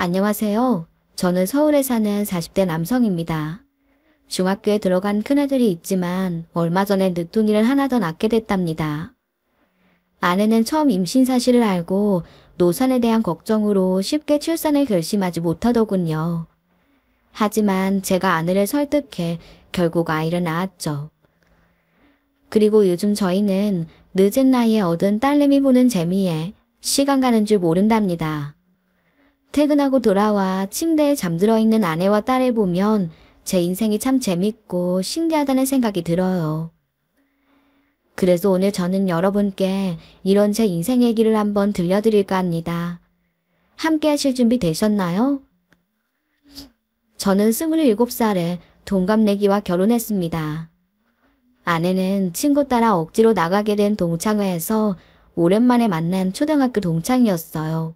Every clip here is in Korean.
안녕하세요. 저는 서울에 사는 40대 남성입니다. 중학교에 들어간 큰아들이 있지만 얼마 전에 늦둥이를 하나 더 낳게 됐답니다. 아내는 처음 임신 사실을 알고 노산에 대한 걱정으로 쉽게 출산을 결심하지 못하더군요. 하지만 제가 아내를 설득해 결국 아이를 낳았죠. 그리고 요즘 저희는 늦은 나이에 얻은 딸내미 보는 재미에 시간 가는 줄 모른답니다. 퇴근하고 돌아와 침대에 잠들어 있는 아내와 딸을 보면 제 인생이 참 재밌고 신기하다는 생각이 들어요. 그래서 오늘 저는 여러분께 이런 제 인생 얘기를 한번 들려드릴까 합니다. 함께 하실 준비 되셨나요? 저는 27살에 동갑내기와 결혼했습니다. 아내는 친구 따라 억지로 나가게 된 동창회에서 오랜만에 만난 초등학교 동창이었어요.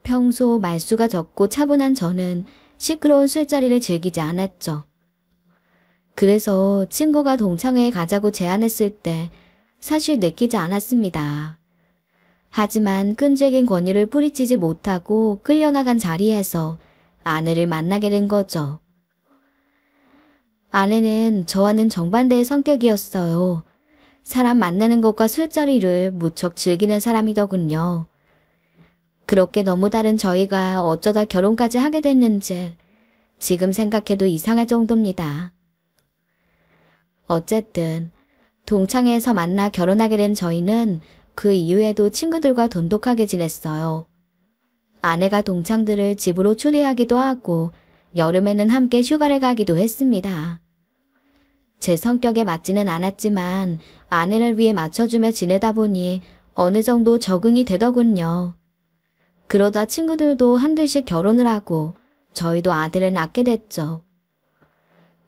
평소 말수가 적고 차분한 저는 시끄러운 술자리를 즐기지 않았죠. 그래서 친구가 동창회에 가자고 제안했을 때 사실 내키지 않았습니다. 하지만 끈질긴 권유를 뿌리치지 못하고 끌려나간 자리에서 아내를 만나게 된 거죠. 아내는 저와는 정반대의 성격이었어요. 사람 만나는 것과 술자리를 무척 즐기는 사람이더군요. 그렇게 너무 다른 저희가 어쩌다 결혼까지 하게 됐는지 지금 생각해도 이상할 정도입니다. 어쨌든 동창회에서 만나 결혼하게 된 저희는 그 이후에도 친구들과 돈독하게 지냈어요. 아내가 동창들을 집으로 초대하기도 하고 여름에는 함께 휴가를 가기도 했습니다. 제 성격에 맞지는 않았지만 아내를 위해 맞춰주며 지내다 보니 어느 정도 적응이 되더군요. 그러다 친구들도 한둘씩 결혼을 하고 저희도 아들을 낳게 됐죠.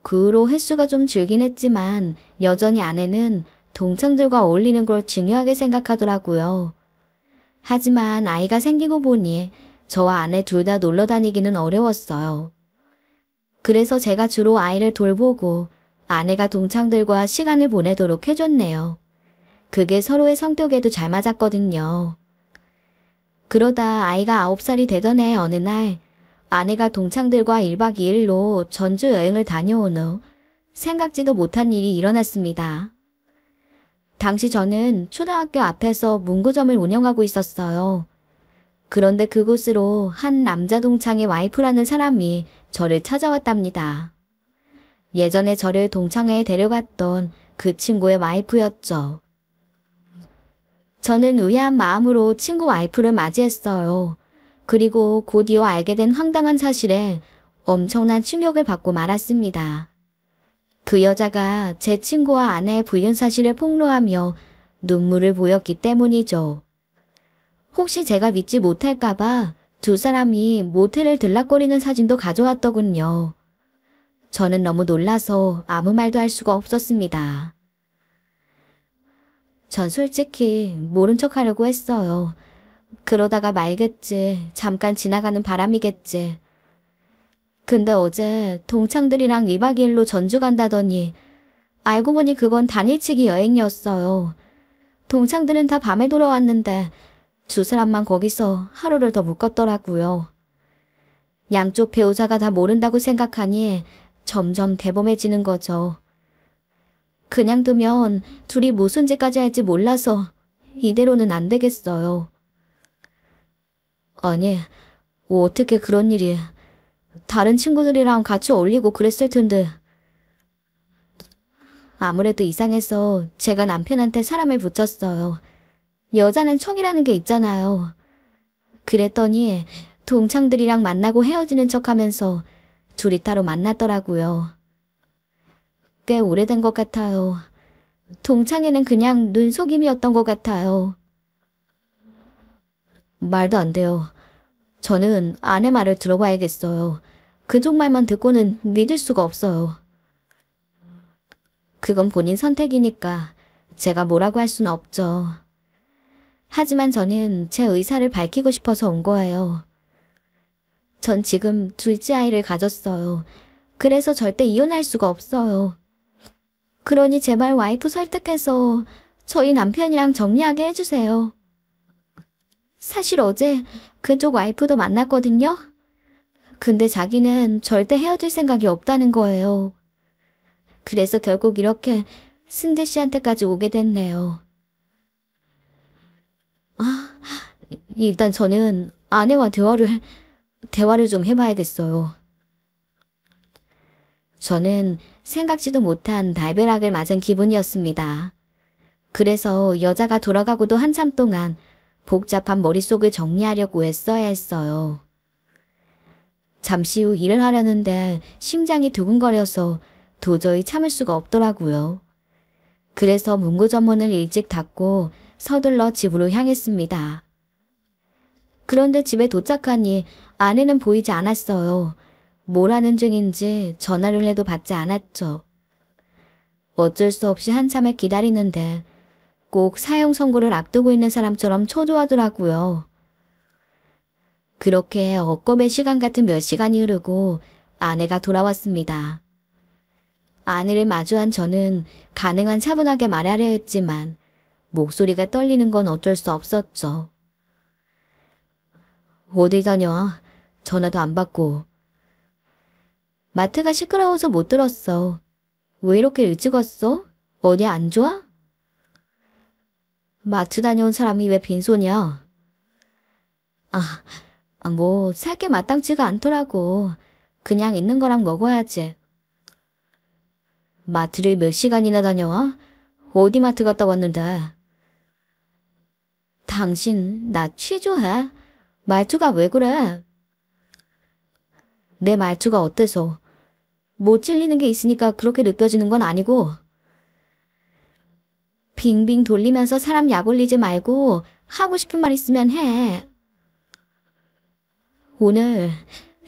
그 후로 횟수가 좀 줄긴 했지만 여전히 아내는 동창들과 어울리는 걸 중요하게 생각하더라고요. 하지만 아이가 생기고 보니 저와 아내 둘 다 놀러 다니기는 어려웠어요. 그래서 제가 주로 아이를 돌보고 아내가 동창들과 시간을 보내도록 해줬네요. 그게 서로의 성격에도 잘 맞았거든요. 그러다 아이가 9살이 되던 해 어느 날 아내가 동창들과 1박 2일로 전주 여행을 다녀온 후 생각지도 못한 일이 일어났습니다. 당시 저는 초등학교 앞에서 문구점을 운영하고 있었어요. 그런데 그곳으로 한 남자 동창의 와이프라는 사람이 저를 찾아왔답니다. 예전에 저를 동창회에 데려갔던 그 친구의 와이프였죠. 저는 의아한 마음으로 친구 와이프를 맞이했어요. 그리고 곧 이어 알게 된 황당한 사실에 엄청난 충격을 받고 말았습니다. 그 여자가 제 친구와 아내의 불륜 사실을 폭로하며 눈물을 보였기 때문이죠. 혹시 제가 믿지 못할까봐 두 사람이 모텔을 들락거리는 사진도 가져왔더군요. 저는 너무 놀라서 아무 말도 할 수가 없었습니다. 전 솔직히 모른 척 하려고 했어요. 그러다가 말겠지. 잠깐 지나가는 바람이겠지. 근데 어제 동창들이랑 2박 2일로 전주 간다더니 알고 보니 그건 당일치기 여행이었어요. 동창들은 다 밤에 돌아왔는데 두 사람만 거기서 하루를 더 묵었더라고요. 양쪽 배우자가 다 모른다고 생각하니 점점 대범해지는 거죠. 그냥 두면 둘이 무슨 짓까지 할지 몰라서 이대로는 안 되겠어요. 아니, 어떻게 그런 일이. 다른 친구들이랑 같이 어울리고 그랬을 텐데. 아무래도 이상해서 제가 남편한테 사람을 붙였어요. 여자는 촉이라는 게 있잖아요. 그랬더니 동창들이랑 만나고 헤어지는 척하면서 둘이 따로 만났더라고요. 꽤 오래된 것 같아요. 동창회는 그냥 눈속임이었던 것 같아요. 말도 안 돼요. 저는 아내 말을 들어봐야겠어요. 그쪽 말만 듣고는 믿을 수가 없어요. 그건 본인 선택이니까 제가 뭐라고 할 수는 없죠. 하지만 저는 제 의사를 밝히고 싶어서 온 거예요. 전 지금 둘째 아이를 가졌어요. 그래서 절대 이혼할 수가 없어요. 그러니 제발 와이프 설득해서 저희 남편이랑 정리하게 해주세요. 사실 어제 그쪽 와이프도 만났거든요. 근데 자기는 절대 헤어질 생각이 없다는 거예요. 그래서 결국 이렇게 승재 씨한테까지 오게 됐네요. 아, 일단 저는 아내와 대화를 좀 해봐야겠어요. 저는 생각지도 못한 달벼락을 맞은 기분이었습니다. 그래서 여자가 돌아가고도 한참 동안 복잡한 머릿속을 정리하려고 애써야 했어요. 잠시 후 일을 하려는데 심장이 두근거려서 도저히 참을 수가 없더라고요. 그래서 문구 전문을 일찍 닫고 서둘러 집으로 향했습니다. 그런데 집에 도착하니 아내는 보이지 않았어요. 뭘 하는 중인지 전화를 해도 받지 않았죠. 어쩔 수 없이 한참을 기다리는데 꼭 사형 선고를 앞두고 있는 사람처럼 초조하더라고요. 그렇게 엇검의 시간 같은 몇 시간이 흐르고 아내가 돌아왔습니다. 아내를 마주한 저는 가능한 차분하게 말하려 했지만 목소리가 떨리는 건 어쩔 수 없었죠. 어디 다녀와? 전화도 안 받고. 마트가 시끄러워서 못 들었어. 왜 이렇게 일찍 왔어? 어디 안 좋아? 마트 다녀온 사람이 왜 빈손이야? 뭐 살 게 마땅치가 않더라고. 그냥 있는 거랑 먹어야지. 마트를 몇 시간이나 다녀와? 어디 마트 갔다 왔는데? 당신 나 취조해? 말투가 왜 그래? 내 말투가 어때서? 못 질리는 게 있으니까 그렇게 느껴지는 건 아니고. 빙빙 돌리면서 사람 약 올리지 말고 하고 싶은 말 있으면 해. 오늘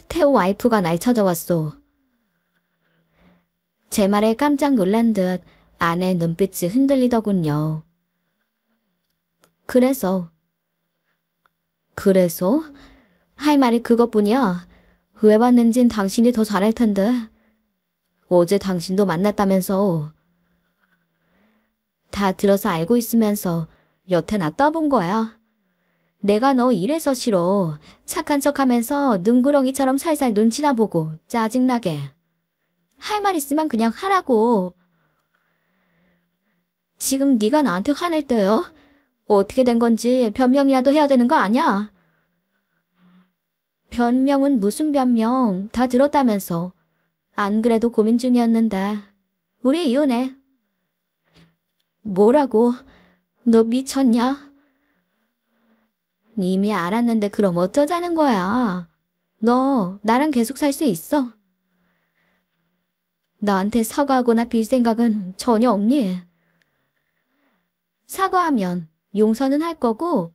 태호 와이프가 날 찾아왔어. 제 말에 깜짝 놀란 듯 아내 눈빛이 흔들리더군요. 그래서? 할 말이 그것뿐이야. 왜 왔는진 당신이 더 잘할 텐데. 어제 당신도 만났다면서. 다 들어서 알고 있으면서 여태 나 떠본 거야. 내가 너 이래서 싫어. 착한 척하면서 눈구렁이처럼 살살 눈치나 보고 짜증나게. 할 말 있으면 그냥 하라고. 지금 네가 나한테 화낼 때요? 어떻게 된 건지 변명이라도 해야 되는 거 아니야? 변명은 무슨 변명? 다 들었다면서. 안 그래도 고민 중이었는데. 우리 이혼해. 뭐라고? 너 미쳤냐? 이미 알았는데 그럼 어쩌자는 거야? 너 나랑 계속 살 수 있어? 나한테 사과하거나 빌 생각은 전혀 없니? 사과하면 용서는 할 거고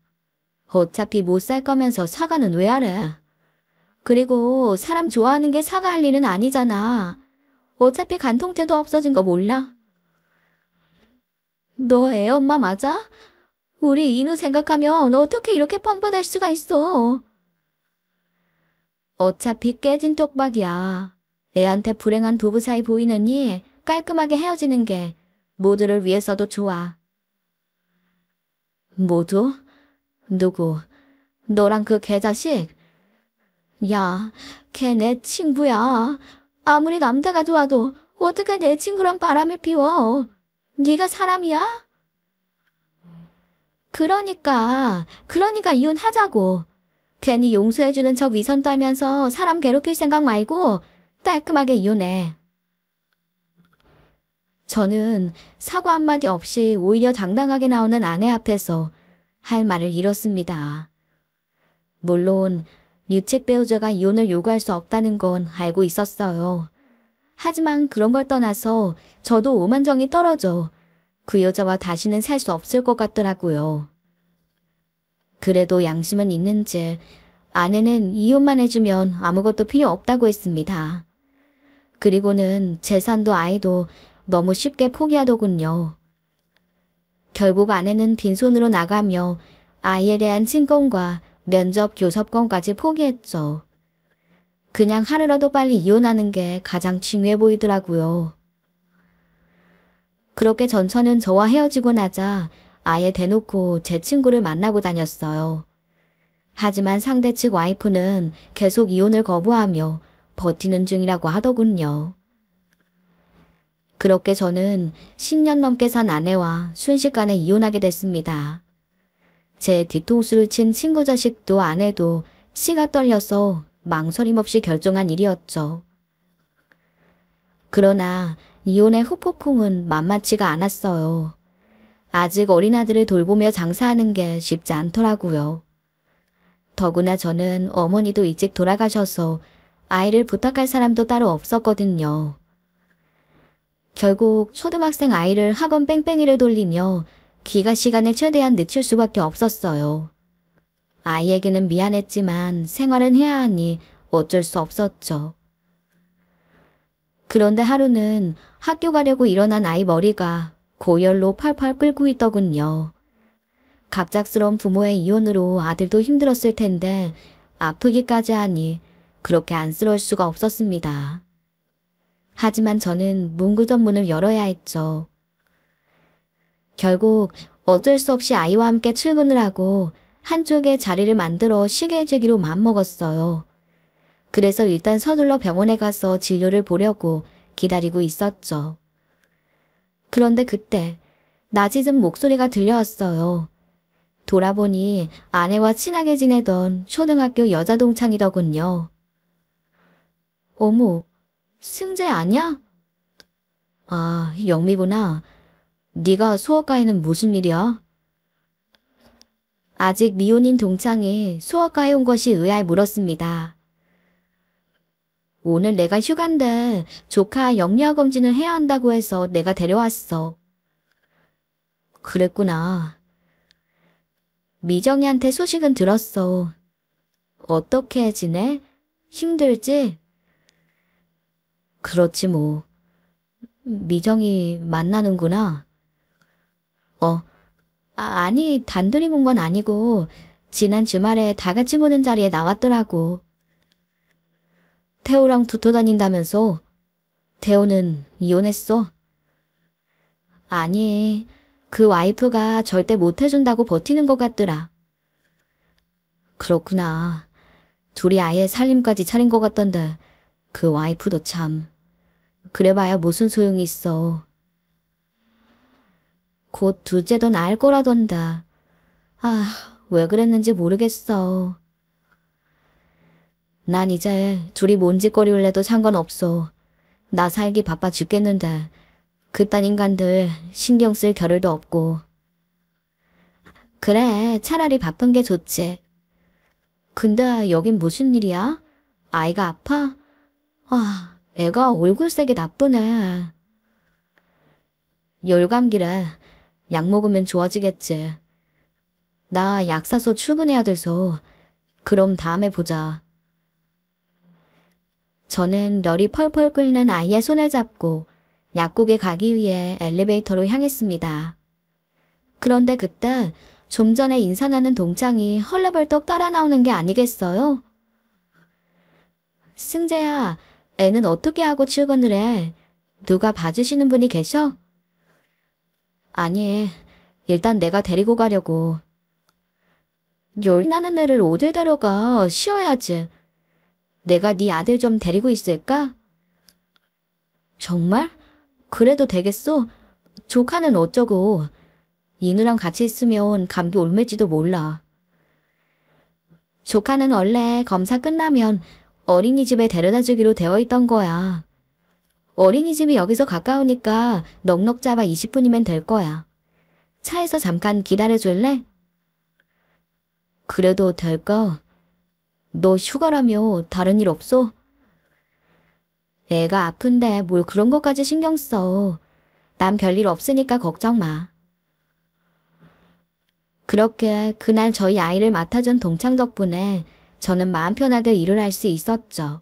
어차피 못 살 거면서 사과는 왜 하래? 그리고 사람 좋아하는 게 사과할 일은 아니잖아. 어차피 간통죄도 없어진 거 몰라? 너 애 엄마 맞아? 우리 인우 생각하면 어떻게 이렇게 뻔뻔할 수가 있어? 어차피 깨진 똑박이야. 애한테 불행한 부부 사이 보이느니 깔끔하게 헤어지는 게 모두를 위해서도 좋아. 모두? 누구? 너랑 그 개자식? 야, 걔 내 친구야. 아무리 남자가 좋아도 어떻게 내 친구랑 바람을 피워? 네가 사람이야? 그러니까 이혼하자고. 괜히 용서해주는 척 위선 떨면서 사람 괴롭힐 생각 말고 깔끔하게 이혼해. 저는 사과 한마디 없이 오히려 당당하게 나오는 아내 앞에서 할 말을 잃었습니다. 물론 유책 배우자가 이혼을 요구할 수 없다는 건 알고 있었어요. 하지만 그런 걸 떠나서 저도 오만정이 떨어져 그 여자와 다시는 살 수 없을 것 같더라고요. 그래도 양심은 있는지 아내는 이혼만 해주면 아무것도 필요 없다고 했습니다. 그리고는 재산도 아이도 너무 쉽게 포기하더군요. 결국 아내는 빈손으로 나가며 아이에 대한 친권과 면접 교섭권까지 포기했죠. 그냥 하루라도 빨리 이혼하는 게 가장 중요해 보이더라고요. 그렇게 전처는 저와 헤어지고 나자 아예 대놓고 제 친구를 만나고 다녔어요. 하지만 상대 측 와이프는 계속 이혼을 거부하며 버티는 중이라고 하더군요. 그렇게 저는 10년 넘게 산 아내와 순식간에 이혼하게 됐습니다. 제 뒤통수를 친 친구 자식도 아내도 씨가 떨려서 망설임 없이 결정한 일이었죠. 그러나 이혼의 후폭풍은 만만치가 않았어요. 아직 어린 아들을 돌보며 장사하는 게 쉽지 않더라고요. 더구나 저는 어머니도 일찍 돌아가셔서 아이를 부탁할 사람도 따로 없었거든요. 결국 초등학생 아이를 학원 뺑뺑이를 돌리며 귀가 시간을 최대한 늦출 수밖에 없었어요. 아이에게는 미안했지만 생활은 해야 하니 어쩔 수 없었죠. 그런데 하루는 학교 가려고 일어난 아이 머리가 고열로 팔팔 끓고 있더군요. 갑작스러운 부모의 이혼으로 아들도 힘들었을 텐데 아프기까지 하니 그렇게 안쓰러울 수가 없었습니다. 하지만 저는 문구점 문을 열어야 했죠. 결국 어쩔 수 없이 아이와 함께 출근을 하고 한쪽에 자리를 만들어 쉬게 해주기로 마음먹었어요. 그래서 일단 서둘러 병원에 가서 진료를 보려고 기다리고 있었죠. 그런데 그때 나짖은 목소리가 들려왔어요. 돌아보니 아내와 친하게 지내던 초등학교 여자 동창이더군요. 어머, 승재 아니야? 아, 영미구나. 네가 수업가에는 무슨 일이야? 아직 미혼인 동창이 수업가에 온 것이 의아해 물었습니다. 오늘 내가 휴가인데 조카 영리화 검진을 해야 한다고 해서 내가 데려왔어. 그랬구나. 미정이한테 소식은 들었어. 어떻게 지내? 힘들지? 그렇지 뭐. 미정이 만나는구나. 아니 단둘이 본 건 아니고 지난 주말에 다 같이 보는 자리에 나왔더라고. 태호랑 붙어 다닌다면서? 태호는 이혼했어? 아니, 그 와이프가 절대 못 해준다고 버티는 것 같더라. 그렇구나. 둘이 아예 살림까지 차린 것 같던데 그 와이프도 참. 그래봐야 무슨 소용이 있어. 곧 둘째도 낳을 거라던다. 아, 왜 그랬는지 모르겠어. 난 이제 둘이 뭔 짓거리를 해도 상관없어. 나 살기 바빠 죽겠는데 그딴 인간들 신경 쓸 겨를도 없고. 그래, 차라리 바쁜 게 좋지. 근데 여긴 무슨 일이야? 아이가 아파? 아, 애가 얼굴색이 나쁘네. 열감기래. 약 먹으면 좋아지겠지. 나 약 사서 출근해야 돼서. 그럼 다음에 보자. 저는 열이 펄펄 끓는 아이의 손을 잡고 약국에 가기 위해 엘리베이터로 향했습니다. 그런데 그때 좀 전에 인사나는 동창이 헐레벌떡 따라 나오는 게 아니겠어요? 승재야, 애는 어떻게 하고 출근을 해? 누가 봐주시는 분이 계셔? 아니, 일단 내가 데리고 가려고. 열나는 애를 어딜 데려가? 쉬어야지. 내가 네 아들 좀 데리고 있을까? 정말? 그래도 되겠어? 조카는 어쩌고. 이누랑 같이 있으면 감기 옮을지도 몰라. 조카는 원래 검사 끝나면 어린이집에 데려다 주기로 되어 있던 거야. 어린이집이 여기서 가까우니까 넉넉 잡아 20분이면 될 거야. 차에서 잠깐 기다려줄래? 그래도 될까? 너 휴가라며 다른 일 없어? 애가 아픈데 뭘 그런 것까지 신경 써. 난 별일 없으니까 걱정 마. 그렇게 그날 저희 아이를 맡아준 동창 덕분에 저는 마음 편하게 일을 할 수 있었죠.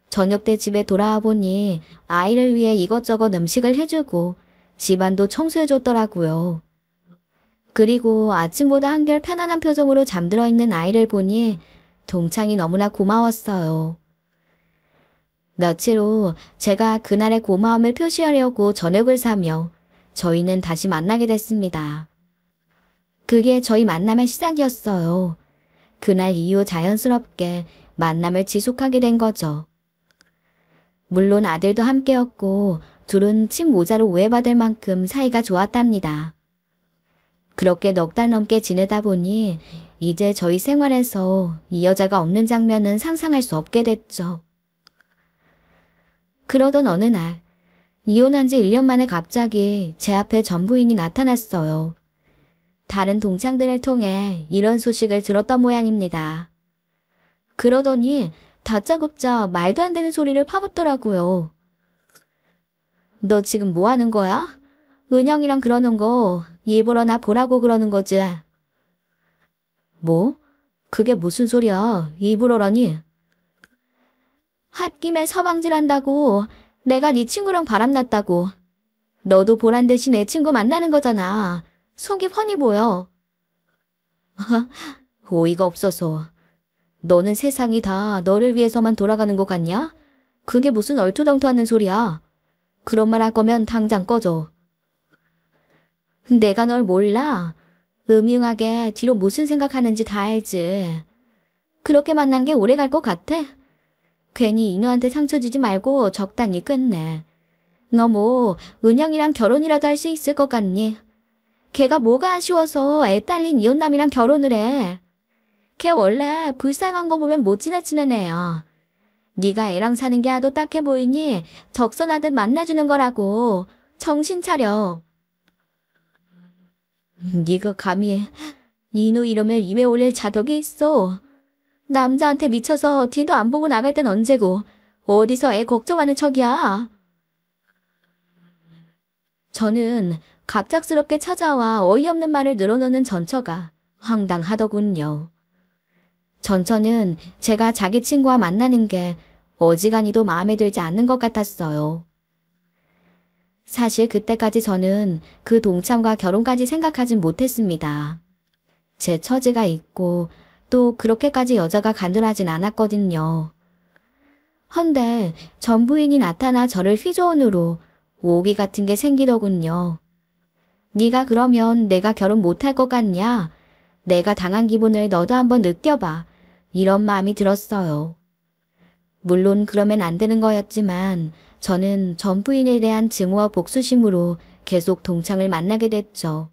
저녁 때 집에 돌아와 보니 아이를 위해 이것저것 음식을 해주고 집안도 청소해줬더라고요. 그리고 아침보다 한결 편안한 표정으로 잠들어 있는 아이를 보니 동창이 너무나 고마웠어요. 며칠 후 제가 그날의 고마움을 표시하려고 저녁을 사며 저희는 다시 만나게 됐습니다. 그게 저희 만남의 시작이었어요. 그날 이후 자연스럽게 만남을 지속하게 된 거죠. 물론 아들도 함께였고 둘은 친모자로 오해받을 만큼 사이가 좋았답니다. 그렇게 넉 달 넘게 지내다 보니 이제 저희 생활에서 이 여자가 없는 장면은 상상할 수 없게 됐죠. 그러던 어느 날 이혼한 지 1년 만에 갑자기 제 앞에 전 부인이 나타났어요. 다른 동창들을 통해 이런 소식을 들었던 모양입니다. 그러더니 다짜고짜 말도 안 되는 소리를 파묻더라고요. 너 지금 뭐 하는 거야? 은영이랑 그러는 거 일부러 나 보라고 그러는 거지. 뭐? 그게 무슨 소리야? 일부러라니? 홧김에 서방질한다고. 내가 네 친구랑 바람났다고. 너도 보란 듯이 내 친구 만나는 거잖아. 속이 훤히 보여. 어이가 없어서. 너는 세상이 다 너를 위해서만 돌아가는 것 같냐? 그게 무슨 얼토당토하는 소리야. 그런 말 할 거면 당장 꺼져. 내가 널 몰라. 음흉하게 뒤로 무슨 생각하는지 다 알지. 그렇게 만난 게 오래 갈 것 같아? 괜히 인우한테 상처 주지 말고 적당히 끝내. 너 뭐 은영이랑 결혼이라도 할 수 있을 것 같니? 걔가 뭐가 아쉬워서 애 딸린 이혼남이랑 결혼을 해. 걔 원래 불쌍한 거 보면 못 지나치는 애야. 네가 애랑 사는 게 하도 딱해 보이니 적선하듯 만나주는 거라고. 정신 차려. 네가 감히 인우 이름을 입에 올릴 자격이 있어. 남자한테 미쳐서 뒤도 안 보고 나갈 땐 언제고 어디서 애 걱정하는 척이야. 저는 갑작스럽게 찾아와 어이없는 말을 늘어놓는 전처가 황당하더군요. 전처는 제가 자기 친구와 만나는 게 어지간히도 마음에 들지 않는 것 같았어요. 사실 그때까지 저는 그 동창과 결혼까지 생각하진 못했습니다. 제 처지가 있고 또 그렇게까지 여자가 간절하진 않았거든요. 헌데 전 부인이 나타나 저를 휘저은으로 오기 같은 게 생기더군요. 네가 그러면 내가 결혼 못할 것 같냐? 내가 당한 기분을 너도 한번 느껴봐. 이런 마음이 들었어요. 물론 그러면 안 되는 거였지만 저는 전 부인에 대한 증오와 복수심으로 계속 동창을 만나게 됐죠.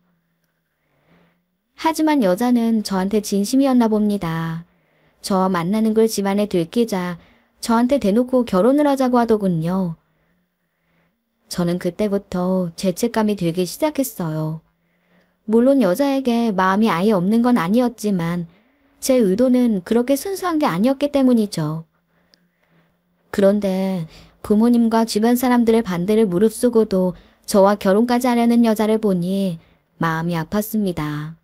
하지만 여자는 저한테 진심이었나 봅니다. 저와 만나는 걸 집안에 들키자 저한테 대놓고 결혼을 하자고 하더군요. 저는 그때부터 죄책감이 들기 시작했어요. 물론 여자에게 마음이 아예 없는 건 아니었지만 제 의도는 그렇게 순수한 게 아니었기 때문이죠. 그런데 부모님과 주변 사람들의 반대를 무릅쓰고도 저와 결혼까지 하려는 여자를 보니 마음이 아팠습니다.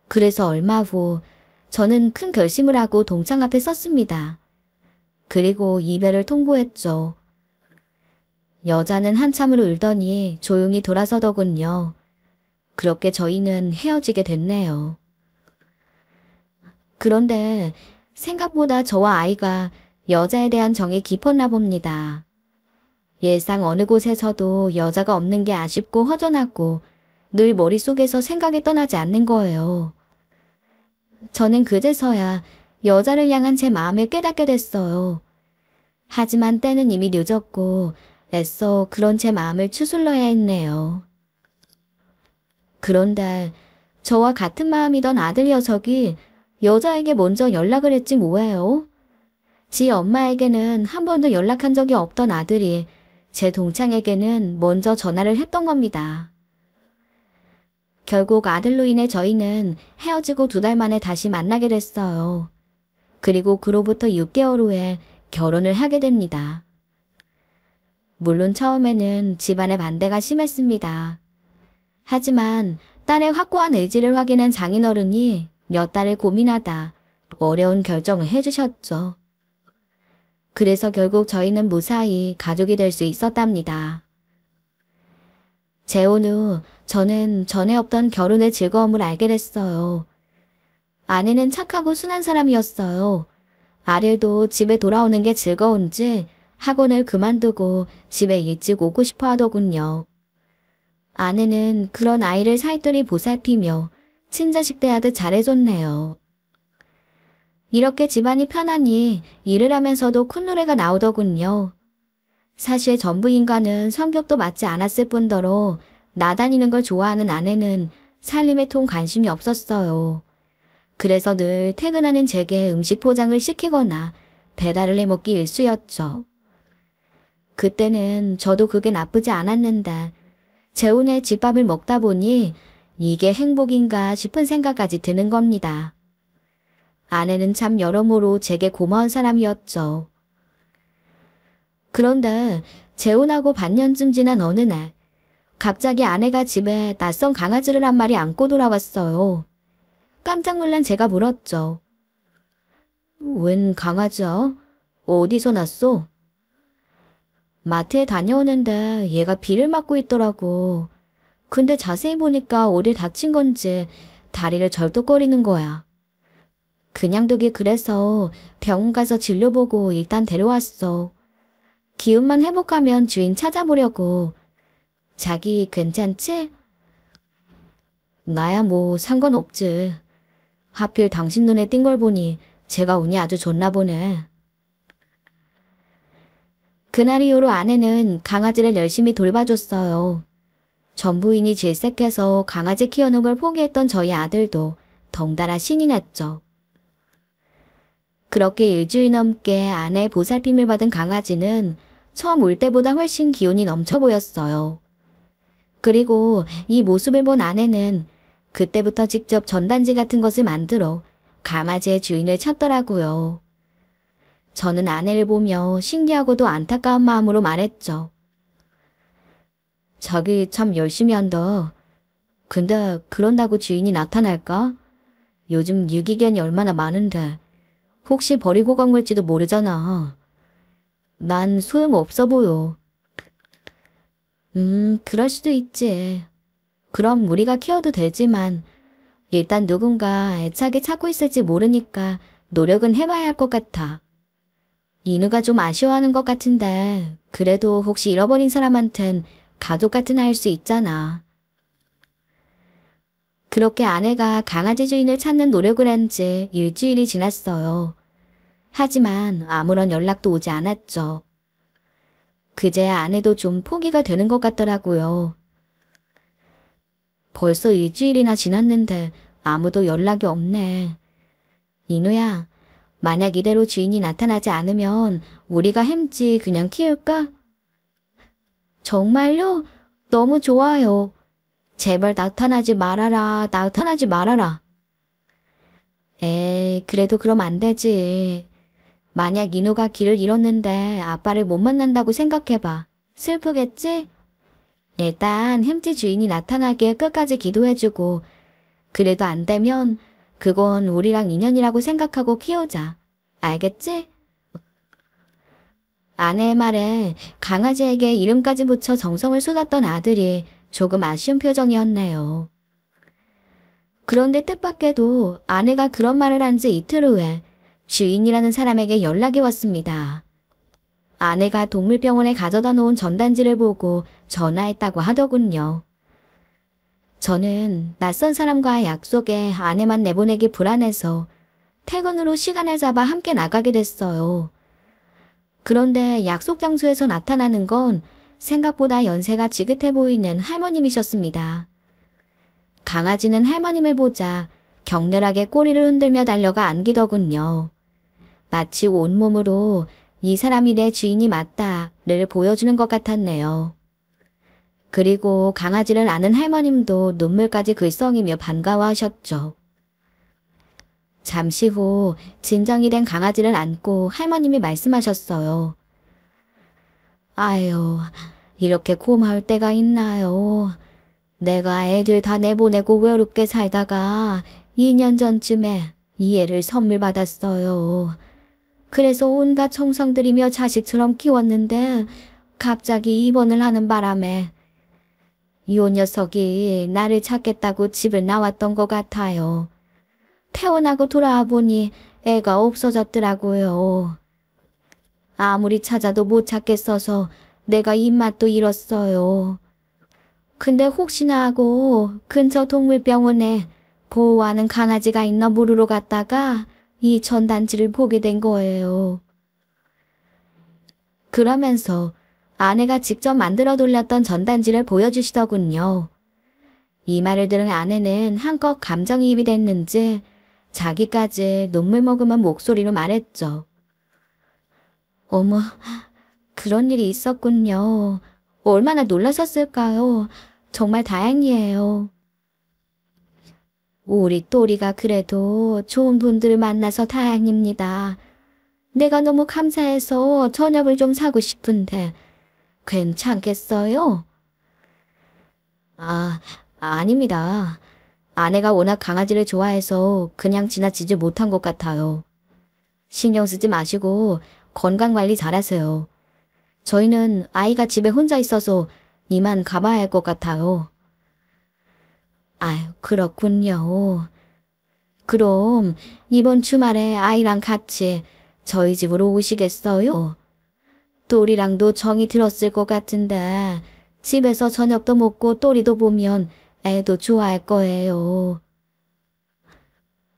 그래서 얼마 후 저는 큰 결심을 하고 동창 앞에 섰습니다. 그리고 이별을 통보했죠. 여자는 한참을 울더니 조용히 돌아서더군요. 그렇게 저희는 헤어지게 됐네요. 그런데 생각보다 저와 아이가 여자에 대한 정이 깊었나 봅니다. 예상 어느 곳에서도 여자가 없는 게 아쉽고 허전하고 늘 머릿속에서 생각이 떠나지 않는 거예요. 저는 그제서야 여자를 향한 제 마음을 깨닫게 됐어요. 하지만 때는 이미 늦었고 애써 그런 제 마음을 추슬러야 했네요. 그런데 저와 같은 마음이던 아들 녀석이 여자에게 먼저 연락을 했지 뭐예요? 지 엄마에게는 한 번도 연락한 적이 없던 아들이 제 동창에게는 먼저 전화를 했던 겁니다. 결국 아들로 인해 저희는 헤어지고 2달 만에 다시 만나게 됐어요. 그리고 그로부터 6개월 후에 결혼을 하게 됩니다. 물론 처음에는 집안의 반대가 심했습니다. 하지만 딸의 확고한 의지를 확인한 장인어른이 몇 달을 고민하다 어려운 결정을 해주셨죠. 그래서 결국 저희는 무사히 가족이 될 수 있었답니다. 재혼 후 저는 전에 없던 결혼의 즐거움을 알게 됐어요. 아내는 착하고 순한 사람이었어요. 아들도 집에 돌아오는 게 즐거운지 학원을 그만두고 집에 일찍 오고 싶어 하더군요. 아내는 그런 아이를 살뜰히 보살피며 친자식 대하듯 잘해줬네요. 이렇게 집안이 편하니 일을 하면서도 콧노래가 나오더군요. 사실 전부인과는 성격도 맞지 않았을 뿐더러 나다니는 걸 좋아하는 아내는 살림에 통 관심이 없었어요. 그래서 늘 퇴근하는 제게 음식 포장을 시키거나 배달을 해먹기 일쑤였죠. 그때는 저도 그게 나쁘지 않았는데 재혼의 집밥을 먹다 보니 이게 행복인가 싶은 생각까지 드는 겁니다. 아내는 참 여러모로 제게 고마운 사람이었죠. 그런데 재혼하고 반년쯤 지난 어느 날 갑자기 아내가 집에 낯선 강아지를 한 마리 안고 돌아왔어요. 깜짝 놀란 제가 물었죠. 웬 강아지야? 어디서 났어? 마트에 다녀오는데 얘가 비를 맞고 있더라고. 근데 자세히 보니까 어디 다친 건지 다리를 절뚝거리는 거야. 그냥 두기 그래서 병원 가서 진료보고 일단 데려왔어. 기운만 회복하면 주인 찾아보려고. 자기 괜찮지? 나야 뭐 상관없지. 하필 당신 눈에 띈 걸 보니 제가 운이 아주 좋나 보네. 그날 이후로 아내는 강아지를 열심히 돌봐줬어요. 전부인이 질색해서 강아지 키우는 걸 포기했던 저희 아들도 덩달아 신이 났죠. 그렇게 일주일 넘게 아내의 보살핌을 받은 강아지는 처음 올 때보다 훨씬 기운이 넘쳐 보였어요. 그리고 이 모습을 본 아내는 그때부터 직접 전단지 같은 것을 만들어 강아지의 주인을 찾더라고요. 저는 아내를 보며 신기하고도 안타까운 마음으로 말했죠. 자기 참 열심히 한다. 근데 그런다고 주인이 나타날까? 요즘 유기견이 얼마나 많은데 혹시 버리고 간 걸지도 모르잖아. 난 소용없어 보여. 그럴 수도 있지. 그럼 우리가 키워도 되지만 일단 누군가 애착에 찾고 있을지 모르니까 노력은 해봐야 할 것 같아. 인우가 좀 아쉬워하는 것 같은데 그래도 혹시 잃어버린 사람한텐 가족 같은 아이일 수 있잖아. 그렇게 아내가 강아지 주인을 찾는 노력을 한 지 일주일이 지났어요. 하지만 아무런 연락도 오지 않았죠. 그제야 아내도 좀 포기가 되는 것 같더라고요. 벌써 일주일이나 지났는데 아무도 연락이 없네. 인우야, 만약 이대로 주인이 나타나지 않으면 우리가 햄찌 그냥 키울까? 정말요? 너무 좋아요. 제발 나타나지 말아라, 나타나지 말아라. 에이, 그래도 그럼 안 되지. 만약 인우가 길을 잃었는데 아빠를 못 만난다고 생각해봐. 슬프겠지? 일단 햄찌 주인이 나타나게 끝까지 기도해주고 그래도 안 되면 그건 우리랑 인연이라고 생각하고 키우자. 알겠지? 아내의 말에 강아지에게 이름까지 붙여 정성을 쏟았던 아들이 조금 아쉬운 표정이었네요. 그런데 뜻밖에도 아내가 그런 말을 한 지 이틀 후에 주인이라는 사람에게 연락이 왔습니다. 아내가 동물병원에 가져다 놓은 전단지를 보고 전화했다고 하더군요. 저는 낯선 사람과의 약속에 아내만 내보내기 불안해서 퇴근으로 시간을 잡아 함께 나가게 됐어요. 그런데 약속 장소에서 나타나는 건 생각보다 연세가 지긋해 보이는 할머님이셨습니다. 강아지는 할머님을 보자 격렬하게 꼬리를 흔들며 달려가 안기더군요. 마치 온몸으로 이 사람이 내 주인이 맞다를 보여주는 것 같았네요. 그리고 강아지를 아는 할머님도 눈물까지 글썽이며 반가워하셨죠. 잠시 후 진정이 된 강아지를 안고 할머님이 말씀하셨어요. 아유, 이렇게 고마울 때가 있나요? 내가 애들 다 내보내고 외롭게 살다가 2년 전쯤에 이 애를 선물 받았어요. 그래서 온갖 정성 들이며 자식처럼 키웠는데 갑자기 입원을 하는 바람에 이 녀석이 나를 찾겠다고 집을 나왔던 것 같아요. 태어나고 돌아와 보니 애가 없어졌더라고요. 아무리 찾아도 못 찾겠어서 내가 입맛도 잃었어요. 근데 혹시나 하고 근처 동물병원에 보호하는 강아지가 있나 물으러 갔다가 이 전단지를 보게 된 거예요. 그러면서 아내가 직접 만들어 돌렸던 전단지를 보여주시더군요. 이 말을 들은 아내는 한껏 감정이입이 됐는지 자기까지 눈물 머금은 목소리로 말했죠. 어머, 그런 일이 있었군요. 얼마나 놀라셨을까요? 정말 다행이에요. 우리 또리가 그래도 좋은 분들을 만나서 다행입니다. 내가 너무 감사해서 저녁을 좀 사고 싶은데 괜찮겠어요? 아, 아닙니다. 아내가 워낙 강아지를 좋아해서 그냥 지나치지 못한 것 같아요. 신경 쓰지 마시고 건강관리 잘하세요. 저희는 아이가 집에 혼자 있어서 이만 가봐야 할 것 같아요. 아유, 그렇군요. 그럼 이번 주말에 아이랑 같이 저희 집으로 오시겠어요? 또리랑도 정이 들었을 것 같은데 집에서 저녁도 먹고 또리도 보면 애도 좋아할 거예요.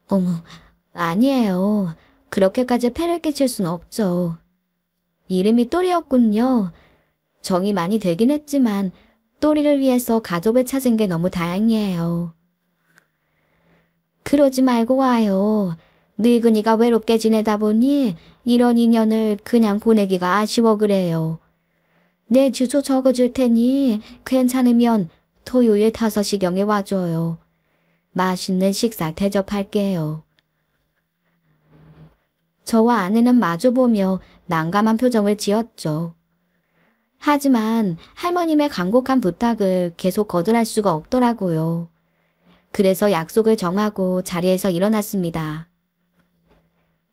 어머, 아니에요. 그렇게까지 패를 끼칠 순 없죠. 이름이 또리였군요. 정이 많이 되긴 했지만 또리를 위해서 가족을 찾은 게 너무 다행이에요. 그러지 말고 와요. 늙은이가 외롭게 지내다 보니 이런 인연을 그냥 보내기가 아쉬워 그래요. 내 주소 적어줄 테니 괜찮으면 토요일 5시경에 와줘요. 맛있는 식사 대접할게요. 저와 아내는 마주보며 난감한 표정을 지었죠. 하지만 할머님의 간곡한 부탁을 계속 거절할 수가 없더라고요. 그래서 약속을 정하고 자리에서 일어났습니다.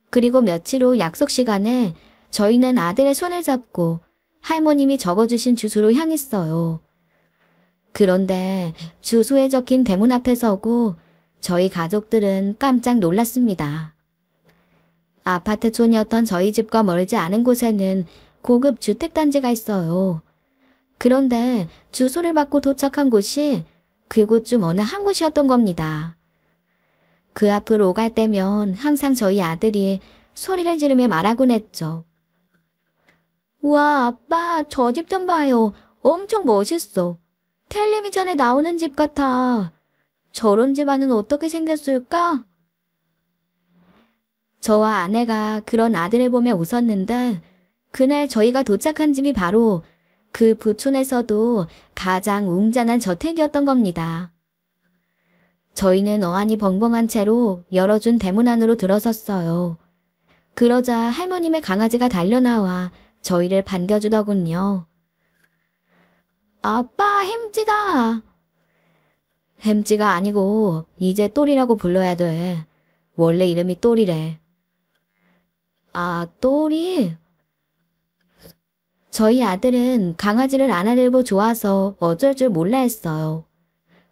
그리고 며칠 후 약속 시간에 저희는 아들의 손을 잡고 할머님이 적어주신 주소로 향했어요. 그런데 주소에 적힌 대문 앞에 서고 저희 가족들은 깜짝 놀랐습니다. 아파트촌이었던 저희 집과 멀지 않은 곳에는 고급 주택단지가 있어요. 그런데 주소를 받고 도착한 곳이 그곳 중 어느 한 곳이었던 겁니다. 그 앞을 오갈 때면 항상 저희 아들이 소리를 지르며 말하곤 했죠. 우와, 아빠, 저 집 좀 봐요. 엄청 멋있어. 텔레비전에 나오는 집 같아. 저런 집 안은 어떻게 생겼을까? 저와 아내가 그런 아들을 보며 웃었는데 그날 저희가 도착한 집이 바로 그 부촌에서도 가장 웅장한 저택이었던 겁니다. 저희는 어안이 벙벙한 채로 열어준 대문 안으로 들어섰어요. 그러자 할머님의 강아지가 달려나와 저희를 반겨주더군요. 아빠, 햄찌다. 햄찌가 아니고 이제 또리라고 불러야 돼. 원래 이름이 또리래. 아, 또리? 저희 아들은 강아지를 안아들고 좋아서 어쩔 줄 몰라 했어요.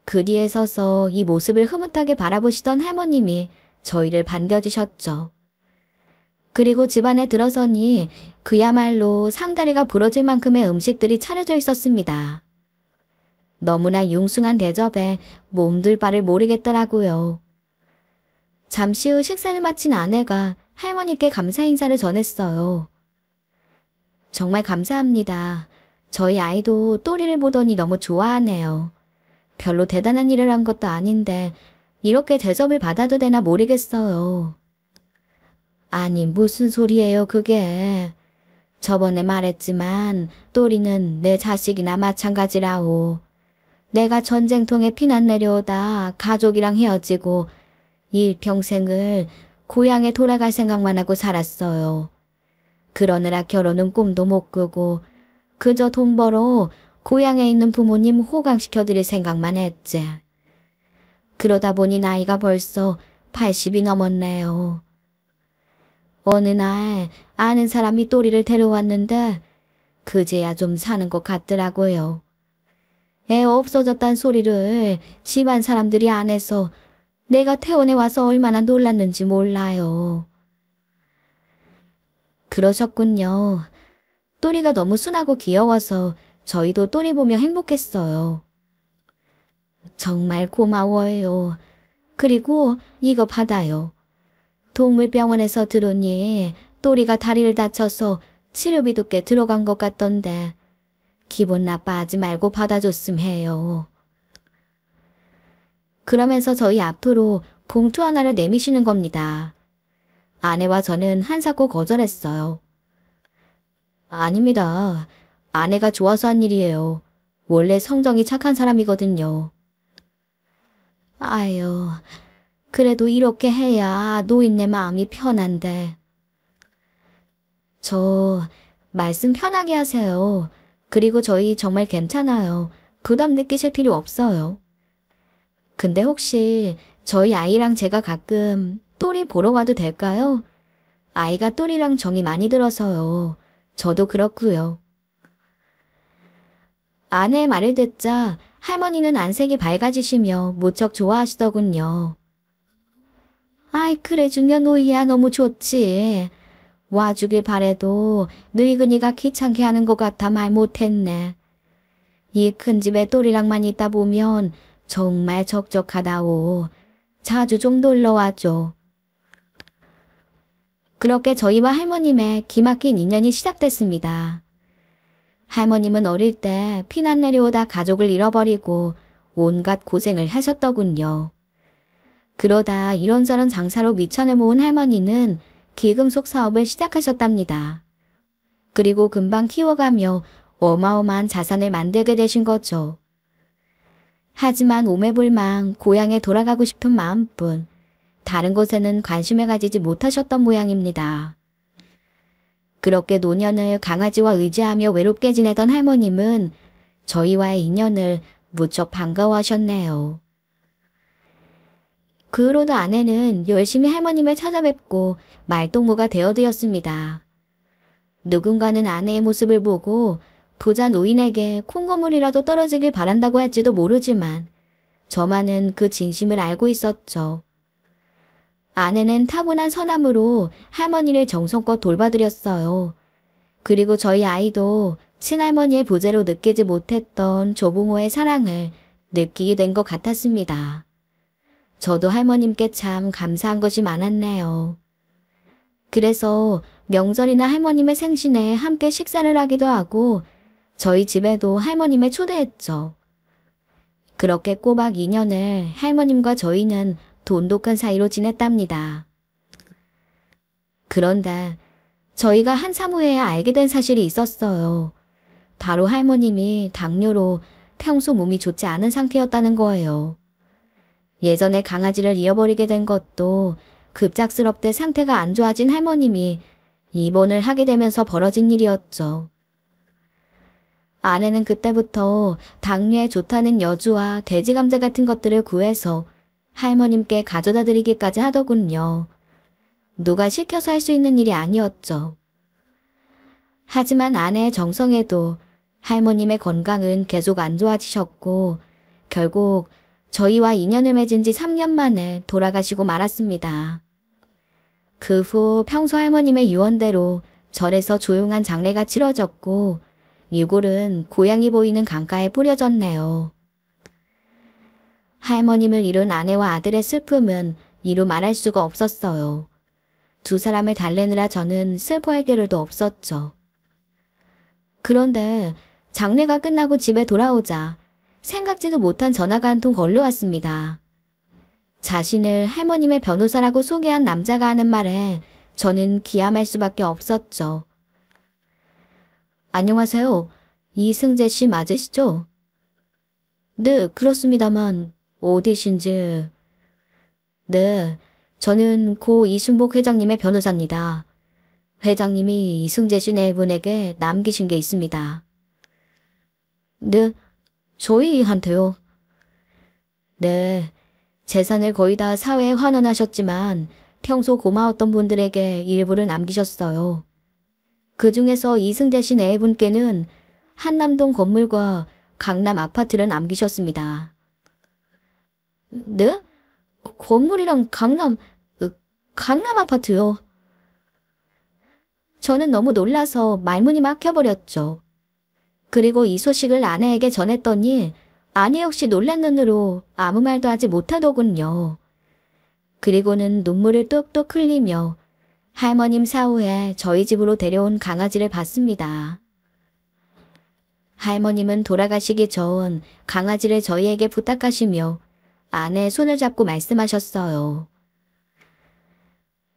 그 뒤에 서서 이 모습을 흐뭇하게 바라보시던 할머님이 저희를 반겨주셨죠. 그리고 집안에 들어서니 그야말로 상다리가 부러질 만큼의 음식들이 차려져 있었습니다. 너무나 융숭한 대접에 몸둘 바를 모르겠더라고요. 잠시 후 식사를 마친 아내가 할머니께 감사 인사를 전했어요. 정말 감사합니다. 저희 아이도 또리를 보더니 너무 좋아하네요. 별로 대단한 일을 한 것도 아닌데 이렇게 대접을 받아도 되나 모르겠어요. 아니, 무슨 소리예요 그게. 저번에 말했지만 또리는 내 자식이나 마찬가지라오. 내가 전쟁통에 피난 내려오다 가족이랑 헤어지고 일평생을 고향에 돌아갈 생각만 하고 살았어요. 그러느라 결혼은 꿈도 못 꾸고 그저 돈 벌어 고향에 있는 부모님 호강시켜드릴 생각만 했지. 그러다 보니 나이가 벌써 80이 넘었네요. 어느 날 아는 사람이 또리를 데려왔는데 그제야 좀 사는 것 같더라고요. 애 없어졌단 소리를 집안 사람들이 안 해서 내가 퇴원해 와서 얼마나 놀랐는지 몰라요. 그러셨군요. 또리가 너무 순하고 귀여워서 저희도 또리 보며 행복했어요. 정말 고마워요. 그리고 이거 받아요. 동물병원에서 들으니 또리가 다리를 다쳐서 치료비도 꽤 들어간 것 같던데 기분 나빠하지 말고 받아줬음 해요. 그러면서 저희 앞으로 봉투 하나를 내미시는 겁니다. 아내와 저는 한사코 거절했어요. 아닙니다. 아내가 좋아서 한 일이에요. 원래 성정이 착한 사람이거든요. 아유, 그래도 이렇게 해야 노인네 마음이 편한데. 저 말씀 편하게 하세요. 그리고 저희 정말 괜찮아요. 부담 느끼실 필요 없어요. 근데 혹시 저희 아이랑 제가 가끔 또리 보러 가도 될까요? 아이가 또리랑 정이 많이 들어서요. 저도 그렇고요. 아내의 말을 듣자 할머니는 안색이 밝아지시며 무척 좋아하시더군요. 아이 그래 주면 노이야 너무 좋지. 와주길 바래도 늙은이가 귀찮게 하는 것 같아 말 못했네. 이 큰 집에 또리랑만 있다 보면 정말 적적하다오. 자주 좀 놀러와줘. 그렇게 저희와 할머님의 기막힌 인연이 시작됐습니다. 할머님은 어릴 때 피난 내려오다 가족을 잃어버리고 온갖 고생을 하셨더군요. 그러다 이런저런 장사로 미천을 모은 할머니는 기금속 사업을 시작하셨답니다. 그리고 금방 키워가며 어마어마한 자산을 만들게 되신 거죠. 하지만 오매불망 고향에 돌아가고 싶은 마음뿐 다른 곳에는 관심을 가지지 못하셨던 모양입니다. 그렇게 노년을 강아지와 의지하며 외롭게 지내던 할머님은 저희와의 인연을 무척 반가워하셨네요. 그 후로도 아내는 열심히 할머님을 찾아뵙고 말동무가 되어드렸습니다. 누군가는 아내의 모습을 보고 부자 노인에게 콩고물이라도 떨어지길 바란다고 할지도 모르지만 저만은 그 진심을 알고 있었죠. 아내는 타고난 선함으로 할머니를 정성껏 돌봐드렸어요. 그리고 저희 아이도 친할머니의 부재로 느끼지 못했던 조부모의 사랑을 느끼게 된 것 같았습니다. 저도 할머님께 참 감사한 것이 많았네요. 그래서 명절이나 할머님의 생신에 함께 식사를 하기도 하고 저희 집에도 할머님을 초대했죠. 그렇게 꼬박 2년을 할머님과 저희는 돈독한 사이로 지냈답니다. 그런데 저희가 한참 후에 알게 된 사실이 있었어요. 바로 할머님이 당뇨로 평소 몸이 좋지 않은 상태였다는 거예요. 예전에 강아지를 잃어버리게 된 것도 급작스럽게 상태가 안 좋아진 할머님이 입원을 하게 되면서 벌어진 일이었죠. 아내는 그때부터 당뇨에 좋다는 여주와 돼지감자 같은 것들을 구해서 할머님께 가져다 드리기까지 하더군요. 누가 시켜서 할 수 있는 일이 아니었죠. 하지만 아내의 정성에도 할머님의 건강은 계속 안 좋아지셨고 결국 저희와 인연을 맺은 지 3년 만에 돌아가시고 말았습니다. 그 후 평소 할머님의 유언대로 절에서 조용한 장례가 치러졌고 유골은 고향이 보이는 강가에 뿌려졌네요. 할머님을 잃은 아내와 아들의 슬픔은 이루 말할 수가 없었어요. 두 사람을 달래느라 저는 슬퍼할 겨를도 없었죠. 그런데 장례가 끝나고 집에 돌아오자 생각지도 못한 전화가 한 통 걸려왔습니다. 자신을 할머님의 변호사라고 소개한 남자가 하는 말에 저는 기함할 수밖에 없었죠. 안녕하세요. 이승재 씨 맞으시죠? 네, 그렇습니다만 어디신지... 네, 저는 고 이순복 회장님의 변호사입니다. 회장님이 이승재 씨 네 분에게 남기신 게 있습니다. 네, 저희한테요? 네, 재산을 거의 다 사회에 환원하셨지만 평소 고마웠던 분들에게 일부를 남기셨어요. 그 중에서 이승재 씨 네 분께는 한남동 건물과 강남 아파트를 남기셨습니다. 네? 건물이랑 강남 아파트요? 저는 너무 놀라서 말문이 막혀버렸죠. 그리고 이 소식을 아내에게 전했더니 아내 역시 놀란 눈으로 아무 말도 하지 못하더군요. 그리고는 눈물을 뚝뚝 흘리며 할머님 사후에 저희 집으로 데려온 강아지를 봤습니다. 할머님은 돌아가시기 전 강아지를 저희에게 부탁하시며 아내의 손을 잡고 말씀하셨어요.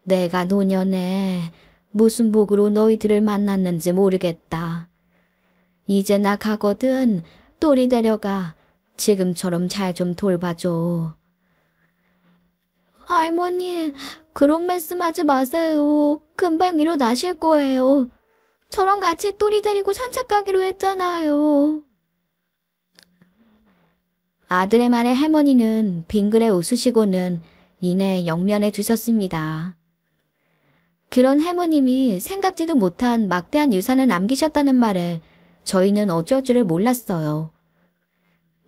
내가 노년에 무슨 복으로 너희들을 만났는지 모르겠다. 이제 나 가거든. 또리 데려가. 지금처럼 잘 좀 돌봐줘. 할머니, 그런 말씀하지 마세요. 금방 일어나실 거예요. 저랑 같이 또리 데리고 산책 가기로 했잖아요. 아들의 말에 할머니는 빙그레 웃으시고는 이내 영면에 두셨습니다. 그런 할머님이 생각지도 못한 막대한 유산을 남기셨다는 말에 저희는 어쩔 줄을 몰랐어요.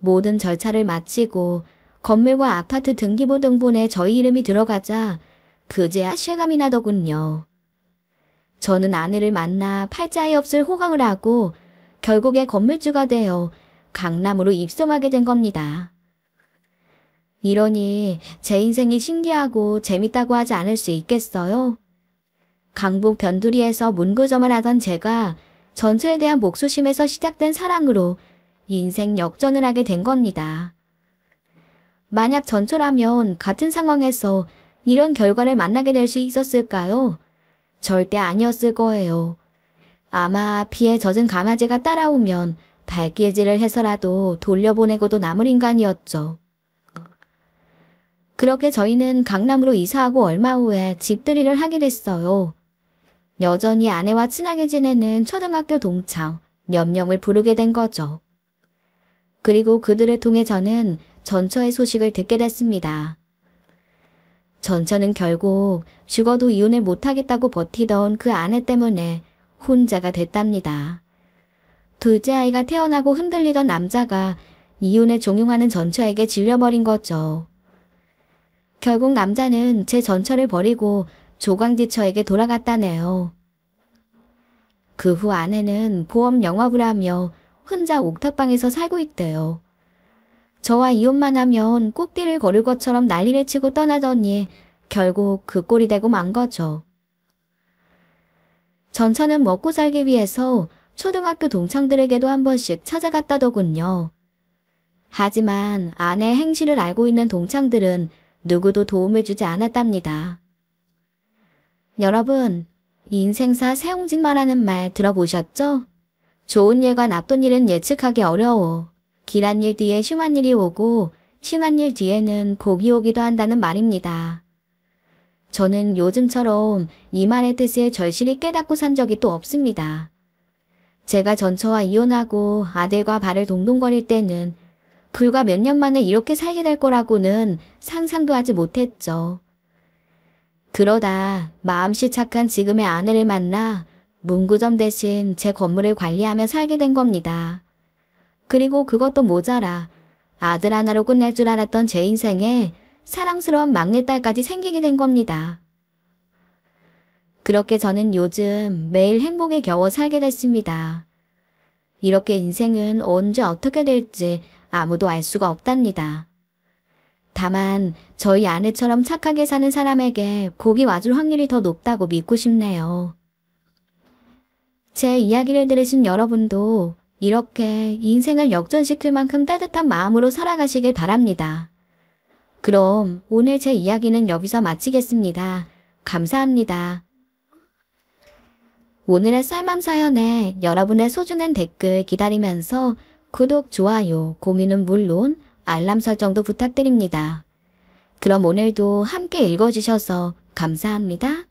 모든 절차를 마치고 건물과 아파트 등기부 등본에 저희 이름이 들어가자 그제야 실감이 나더군요. 저는 아내를 만나 팔자에 없을 호강을 하고 결국에 건물주가 되어 강남으로 입성하게 된 겁니다. 이러니 제 인생이 신기하고 재밌다고 하지 않을 수 있겠어요? 강북 변두리에서 문구점을 하던 제가 전처에 대한 목수심에서 시작된 사랑으로 인생 역전을 하게 된 겁니다. 만약 전처라면 같은 상황에서 이런 결과를 만나게 될 수 있었을까요? 절대 아니었을 거예요. 아마 피에 젖은 강아지가 따라오면 발길질을 해서라도 돌려보내고도 남을 인간이었죠. 그렇게 저희는 강남으로 이사하고 얼마 후에 집들이를 하게 됐어요. 여전히 아내와 친하게 지내는 초등학교 동창 몇 명을 부르게 된 거죠. 그리고 그들을 통해 저는 전처의 소식을 듣게 됐습니다. 전처는 결국 죽어도 이혼을 못하겠다고 버티던 그 아내 때문에 혼자가 됐답니다. 둘째 아이가 태어나고 흔들리던 남자가 이혼을 종용하는 전처에게 질려버린 거죠. 결국 남자는 제 전처를 버리고 조광지처에게 돌아갔다네요. 그 후 아내는 보험 영업을 하며 혼자 옥탑방에서 살고 있대요. 저와 이혼만 하면 꼭지를 걸을 것처럼 난리를 치고 떠나더니 결국 그 꼴이 되고 만 거죠. 전처는 먹고 살기 위해서 초등학교 동창들에게도 한 번씩 찾아갔다더군요. 하지만 아내의 행실을 알고 있는 동창들은 누구도 도움을 주지 않았답니다. 여러분, 인생사 세옹진 말하는 말 들어보셨죠? 좋은 일과 나쁜 일은 예측하기 어려워. 길한 일 뒤에 심한 일이 오고 심한 일 뒤에는 복이 오기도 한다는 말입니다. 저는 요즘처럼 이 말의 뜻을 절실히 깨닫고 산 적이 또 없습니다. 제가 전처와 이혼하고 아들과 발을 동동거릴 때는 불과 몇 년 만에 이렇게 살게 될 거라고는 상상도 하지 못했죠. 그러다 마음씨 착한 지금의 아내를 만나 문구점 대신 제 건물을 관리하며 살게 된 겁니다. 그리고 그것도 모자라 아들 하나로 끝날 줄 알았던 제 인생에 사랑스러운 막내딸까지 생기게 된 겁니다. 그렇게 저는 요즘 매일 행복에 겨워 살게 됐습니다. 이렇게 인생은 언제 어떻게 될지 아무도 알 수가 없답니다. 다만 저희 아내처럼 착하게 사는 사람에게 복이 와줄 확률이 더 높다고 믿고 싶네요. 제 이야기를 들으신 여러분도 이렇게 인생을 역전시킬 만큼 따뜻한 마음으로 살아가시길 바랍니다. 그럼 오늘 제 이야기는 여기서 마치겠습니다. 감사합니다. 오늘의 쌀맘 사연에 여러분의 소중한 댓글 기다리면서 구독, 좋아요, 공유는 물론 알람 설정도 부탁드립니다. 그럼 오늘도 함께 읽어주셔서 감사합니다.